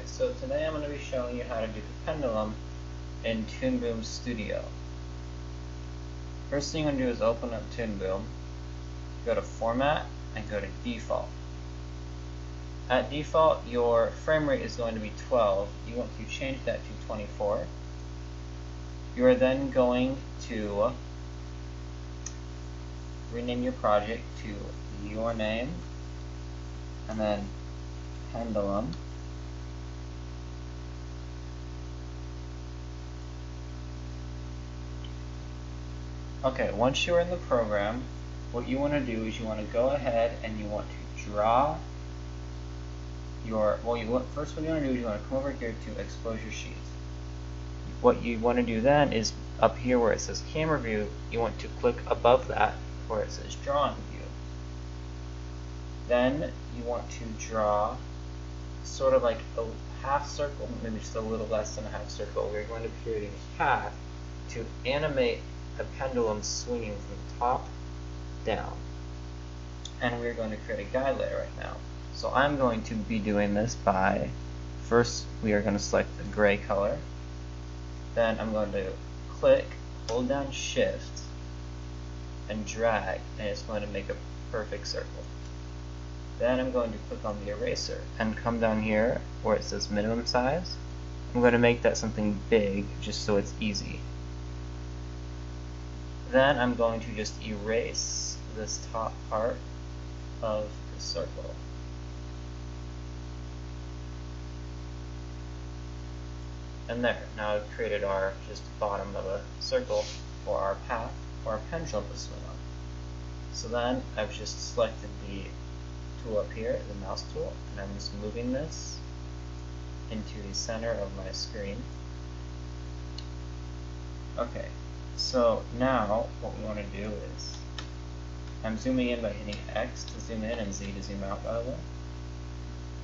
so today I'm going to be showing you how to do the pendulum in Pendulum Studio. First thing you're going to do is open up Pendulum, go to Format, and go to Default. At default, your frame rate is going to be 12. You want to change that to 24. You are then going to rename your project to your name, and then Pendulum. Okay, once you're in the program, what you want to do is you want to go ahead and you want to draw your, first what you want to do is you want to come over here to exposure sheet. What you want to do then is up here where it says camera view, you want to click above that where it says drawing view. Then you want to draw sort of like a half circle, maybe just a little less than a half circle. We're going to create a path to animate a pendulum swinging from the top down. And we're going to create a guide layer right now. So I'm going to be doing this by, first we are going to select the gray color. Then I'm going to click, hold down shift, and drag, and it's going to make a perfect circle. Then I'm going to click on the eraser and come down here where it says minimum size. I'm going to make that something big just so it's easy. Then I'm going to just erase this top part of the circle. And there, now I've created our just bottom of a circle for our path for our pendulum to swing on. So then I've just selected the tool up here, the mouse tool, and I'm just moving this into the center of my screen. Okay. So now what we want to do is, I'm zooming in by hitting X to zoom in and Z to zoom out, by the way.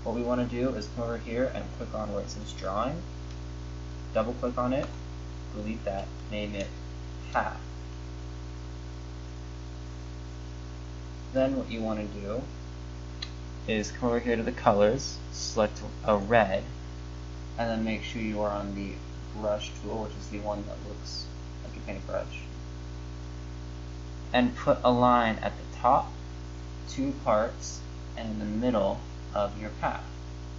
What we want to do is come over here and click on where it says drawing, double click on it, delete that, name it path. Then what you want to do is come over here to the colors, select a red, and then make sure you are on the brush tool, which is the one that looks like a paintbrush, and put a line at the top, two parts, and in the middle of your path.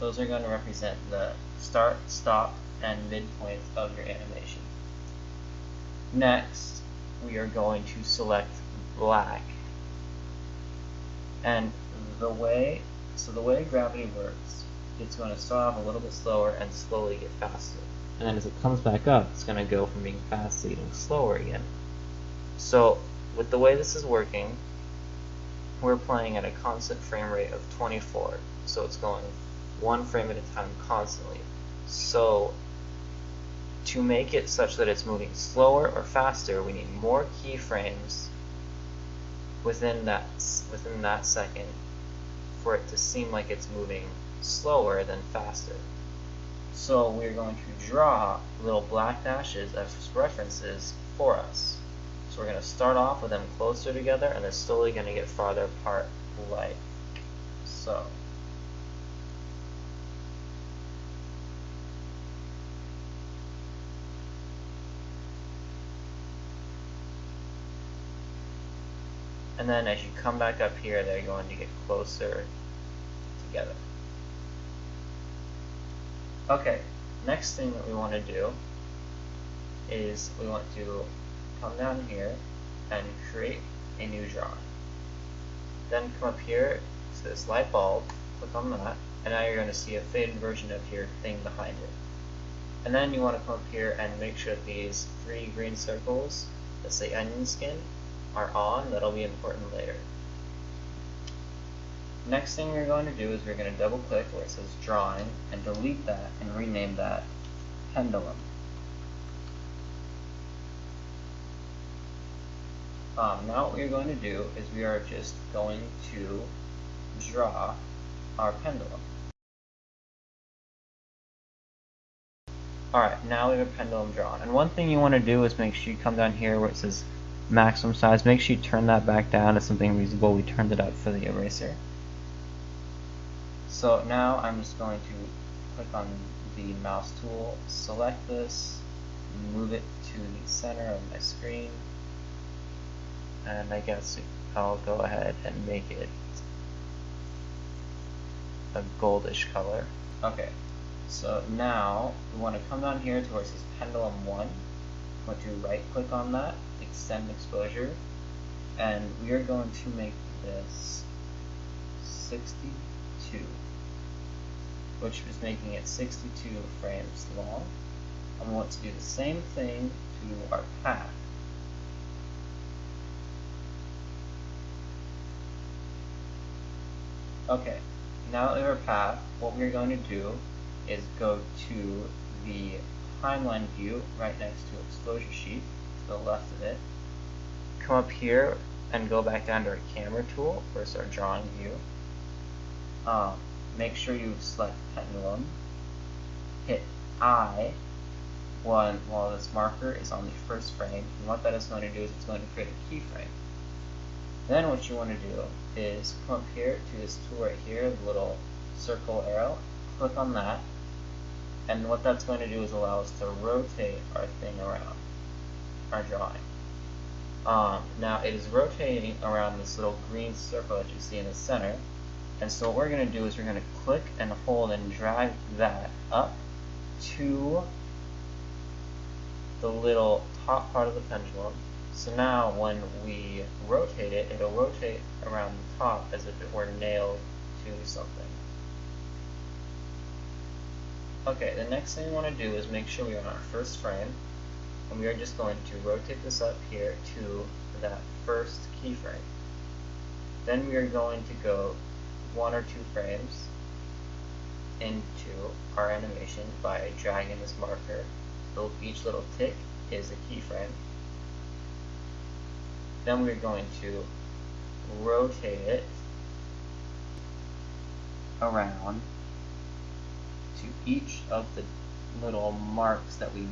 Those are going to represent the start, stop, and midpoint of your animation. Next, we are going to select black. And the way gravity works, it's going to start off a little bit slower and slowly get faster. And then as it comes back up, it's going to go from being fast to getting slower again. So with the way this is working, we're playing at a constant frame rate of 24. So it's going one frame at a time constantly. So to make it such that it's moving slower or faster, we need more keyframes within that second for it to seem like it's moving slower than faster. So we're going to draw little black dashes as references for us. So we're going to start off with them closer together and they're slowly going to get farther apart like so. And then as you come back up here, they're going to get closer together. Okay, next thing that we want to do is we want to come down here and create a new drawing. Then come up here to this light bulb, click on that, and now you're going to see a faded version of your thing behind it. And then you want to come up here and make sure that these three green circles that say onion skin are on. That'll be important later. Next thing we're going to do is we're going to double click where it says drawing and delete that and rename that pendulum. Now what we're going to do is we are just going to draw our pendulum. Alright, now we have a pendulum drawn. And one thing you want to do is make sure you come down here where it says maximum size. Make sure you turn that back down to something reasonable. We turned it up for the eraser. So now I'm just going to click on the mouse tool, select this, move it to the center of my screen, and I guess I'll go ahead and make it a goldish color. Okay, so now we want to come down here to where it says Pendulum 1. We want to right click on that, extend exposure, and we are going to make this 62, which is making it 62 frames long. And we want to do the same thing to our path. Okay, now that we have our path, what we're going to do is go to the timeline view right next to exposure sheet, to the left of it. Come up here and go back down to our camera tool, where's our drawing view. Make sure you select Pendulum, hit I while this marker is on the first frame, and what that is going to do is it's going to create a keyframe. Then what you want to do is come up here to this tool right here, the little circle arrow, click on that, and what that's going to do is allow us to rotate our thing around, our drawing. Now it is rotating around this little green circle that you see in the center, and so what we're going to do is we're going to click and hold and drag that up to the little top part of the pendulum. So now when we rotate it, it'll rotate around the top as if it were nailed to something. Okay, the next thing we want to do is make sure we're on our first frame, and we are just going to rotate this up here to that first keyframe. Then we are going to go 1 or 2 frames into our animation by dragging this marker. So each little tick is a keyframe. Then we're going to rotate it around to each of the little marks that we made.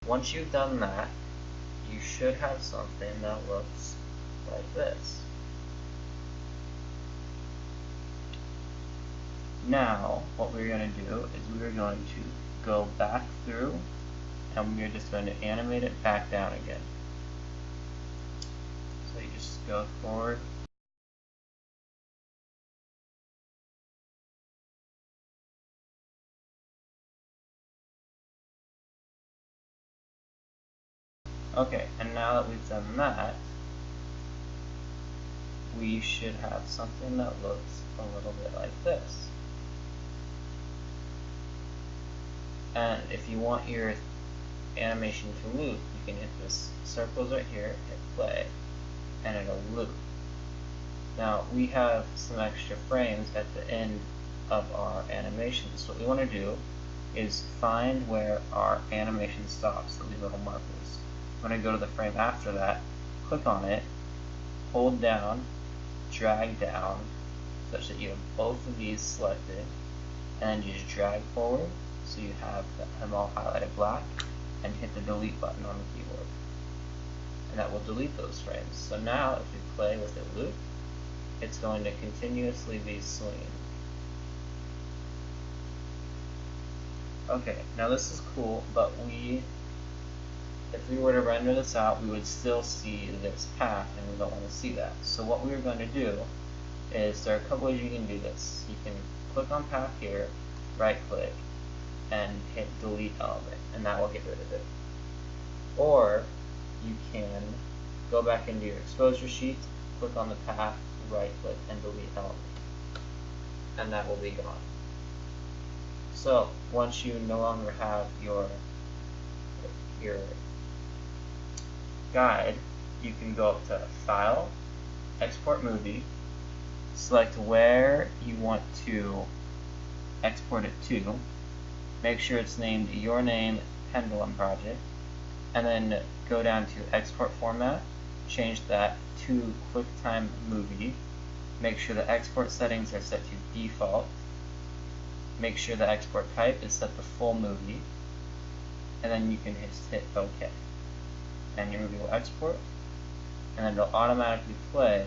Once you've done that, you should have something that looks like this. Now, what we're going to do is we're going to go back through, and we're just going to animate it back down again. So you just go forward. Okay, and now that we've done that, we should have something that looks a little bit like this. And if you want your animation to loop, you can hit this circles right here, hit play, and it'll loop. Now we have some extra frames at the end of our animation. So what we want to do is find where our animation stops, so these little markers. When I go to the frame after that, click on it, hold down, drag down, such that you have both of these selected, and then you just drag forward, so you have them all highlighted black, and hit the delete button on the keyboard. And that will delete those frames. So now, if you play with it loop, it's going to continuously be swinging. Okay, now this is cool, but if we were to render this out, we would still see this path, and we don't want to see that. So what we're going to do is, there are a couple ways you can do this. You can click on path here, right click, and hit delete element, and that will get rid of it. Or you can go back into your exposure sheet, click on the path, right click, and delete element, and that will be gone. So once you no longer have your guide, you can go up to File, Export Movie, select where you want to export it to, make sure it's named Your Name Pendulum Project, and then go down to Export Format, change that to QuickTime Movie, make sure the export settings are set to default, make sure the export type is set to full movie, and then you can just hit OK. And your movie will export, and then it'll automatically play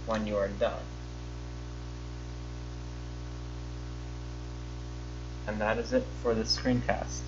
when you are done. And that is it for the screencast.